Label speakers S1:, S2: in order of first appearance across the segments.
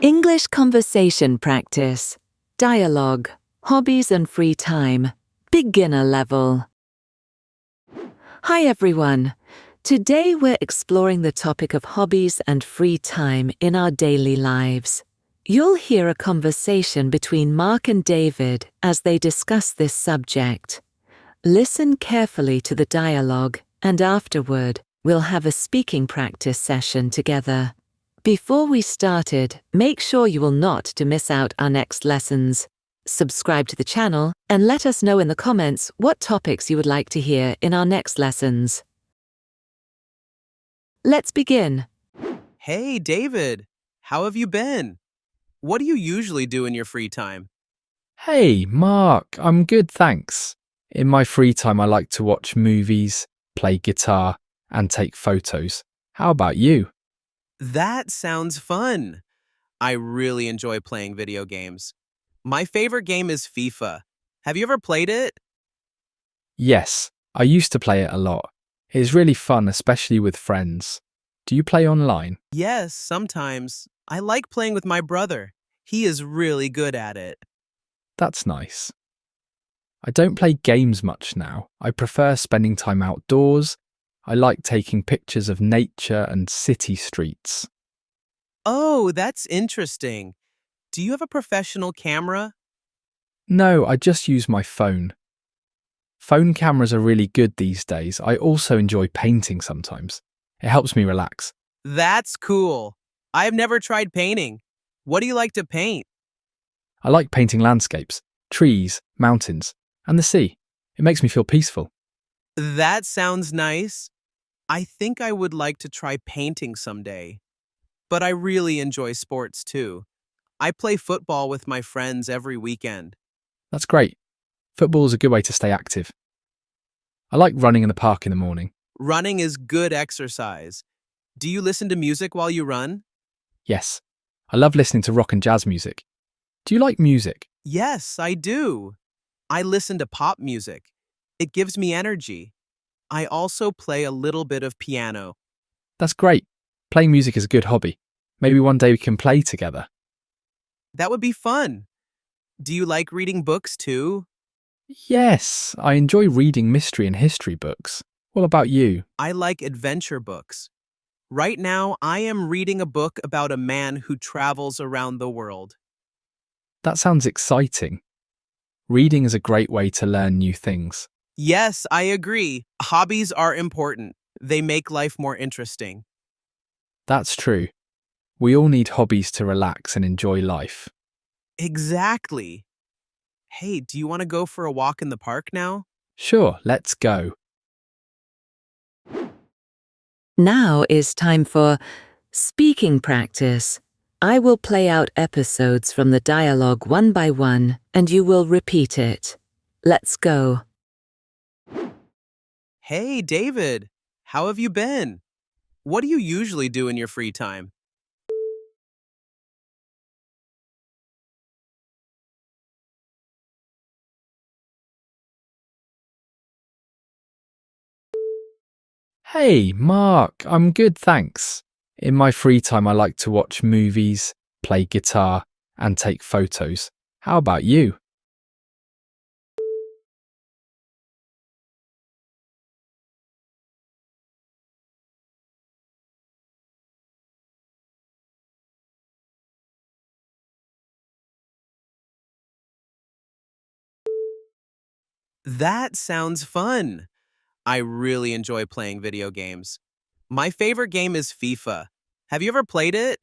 S1: English conversation practice, dialogue, hobbies and free time, beginner level. Hi everyone. Today we're exploring the topic of hobbies and free time in our daily lives. You'll hear a conversation between Mark and David as they discuss this subject. Listen carefully to the dialogue and afterward we'll have a speaking practice session together. Before we started, make sure you will not to miss out our next lessons. Subscribe to the channel and let us know in the comments what topics you would like to hear in our next lessons. Let's begin.
S2: Hey, David. How have you been? What do you usually do in your free time?
S3: Hey, Mark, I'm good, thanks. In my free time, I like to watch movies, play guitar, and take photos. How about you?
S2: That sounds fun. I really enjoy playing video games. My favorite game is FIFA. Have you ever played it?
S3: Yes, I used to play it a lot. It is really fun, especially with friends. Do you play online?
S2: Yes, sometimes. I like playing with my brother. He is really good at it.
S3: That's nice. I don't play games much now. I prefer spending time outdoors. I like taking pictures of nature and city streets.
S2: Oh, that's interesting. Do you have a professional camera?
S3: No, I just use my phone. Phone cameras are really good these days. I also enjoy painting sometimes. It helps me relax.
S2: That's cool. I've never tried painting. What do you like to paint?
S3: I like painting landscapes, trees, mountains, and the sea. It makes me feel peaceful.
S2: That sounds nice. I think I would like to try painting someday. But I really enjoy sports too. I play football with my friends every weekend.
S3: That's great. Football is a good way to stay active. I like running in the park in the morning.
S2: Running is good exercise. Do you listen to music while you run?
S3: Yes, I love listening to rock and jazz music. Do you like music?
S2: Yes, I do. I listen to pop music. It gives me energy. I also play a little bit of piano.
S3: That's great. Playing music is a good hobby. Maybe one day we can play together.
S2: That would be fun. Do you like reading books too?
S3: Yes, I enjoy reading mystery and history books. What about you?
S2: I like adventure books. Right now, I am reading a book about a man who travels around the world.
S3: That sounds exciting. Reading is a great way to learn new things.
S2: Yes, I agree. Hobbies are important. They make life more interesting.
S3: That's true. We all need hobbies to relax and enjoy life.
S2: Exactly. Hey, do you want to go for a walk in the park now?
S3: Sure, let's go.
S1: Now is time for speaking practice. I will play out episodes from the dialogue one by one and you will repeat it. Let's go.
S2: Hey, David. How have you been? What do you usually do in your free time?
S3: Hey, Mark, I'm good, thanks. In my free time, I like to watch movies, play guitar, and take photos. How about you?
S2: That sounds fun. I really enjoy playing video games. My favorite game is FIFA. Have you ever played it?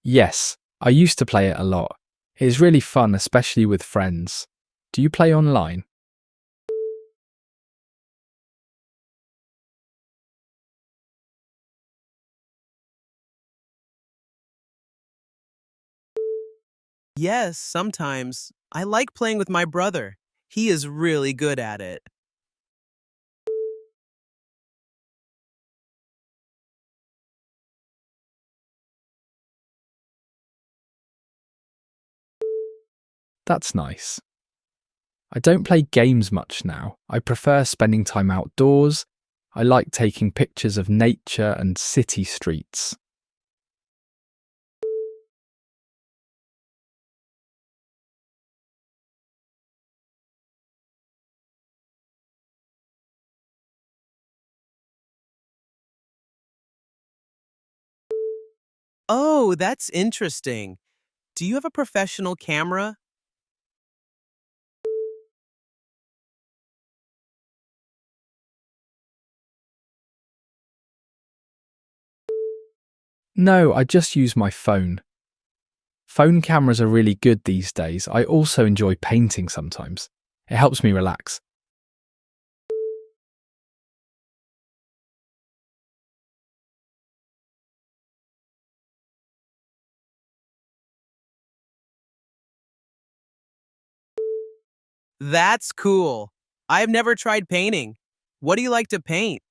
S3: Yes, I used to play it a lot. It is really fun, especially with friends. Do you play online?
S2: Yes, sometimes. I like playing with my brother. He is really good at it.
S3: That's nice. I don't play games much now. I prefer spending time outdoors. I like taking pictures of nature and city streets.
S2: Oh, that's interesting. Do you have a professional camera?
S3: No, I just use my phone. Phone cameras are really good these days. I also enjoy painting sometimes. It helps me relax.
S2: That's cool. I've never tried painting. What do you like to paint?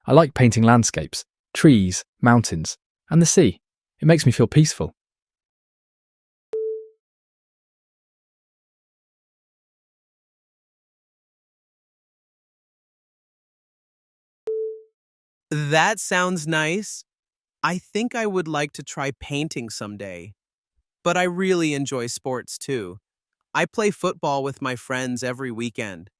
S3: I like painting landscapes, trees, mountains, and the sea. It makes me feel peaceful.
S2: That sounds nice. I think I would like to try painting someday. But I really enjoy sports too. I play football with my friends every weekend.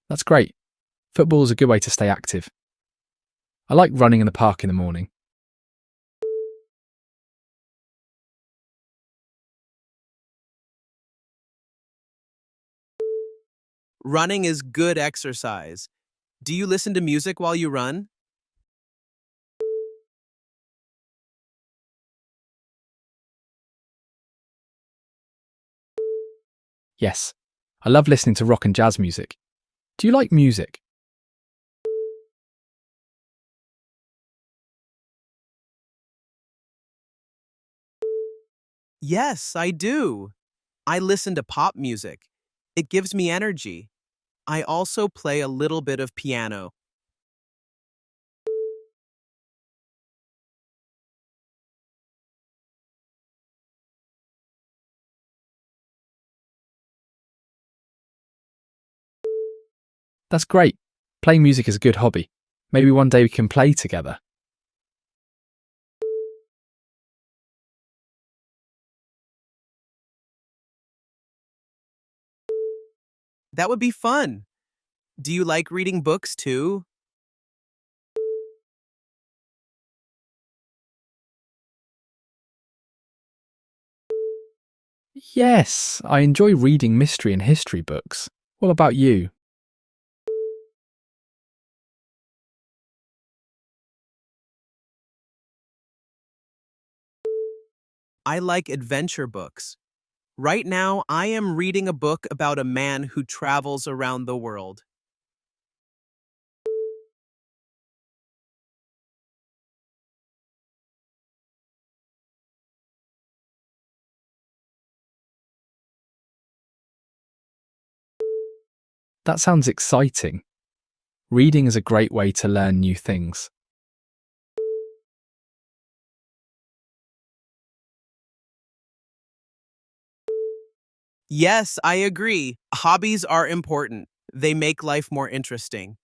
S3: That's great. Football is a good way to stay active. I like running in the park in the morning.
S2: Running is good exercise. Do you listen to music while you run?
S3: Yes, I love listening to rock and jazz music. Do you like music?
S2: Yes, I do. I listen to pop music. It gives me energy. I also play a little bit of piano.
S3: That's great. Playing music is a good hobby. Maybe one day we can play together.
S2: That would be fun. Do you like reading books too?
S3: Yes, I enjoy reading mystery and history books. What about you?
S2: I like adventure books. Right now, I am reading a book about a man who travels around the world.
S3: That sounds exciting. Reading is a great way to learn new things.
S2: Yes, I agree. Hobbies are important. They make life more interesting.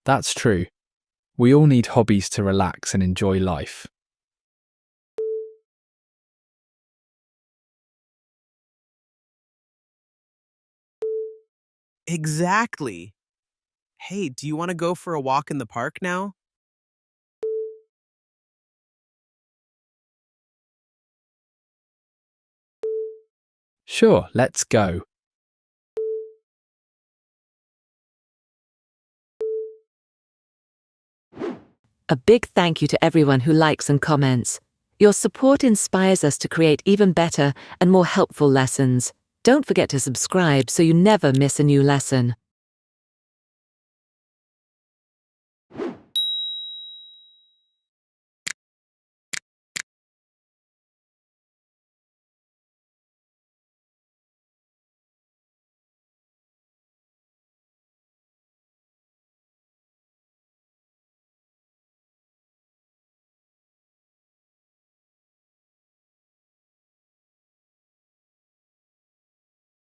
S3: That's true. We all need hobbies to relax and enjoy life.
S2: Exactly. Hey, do you want to go for a walk in the park now?
S3: Sure, let's go.
S1: A big thank you to everyone who likes and comments. Your support inspires us to create even better and more helpful lessons. Don't forget to subscribe so you never miss a new lesson.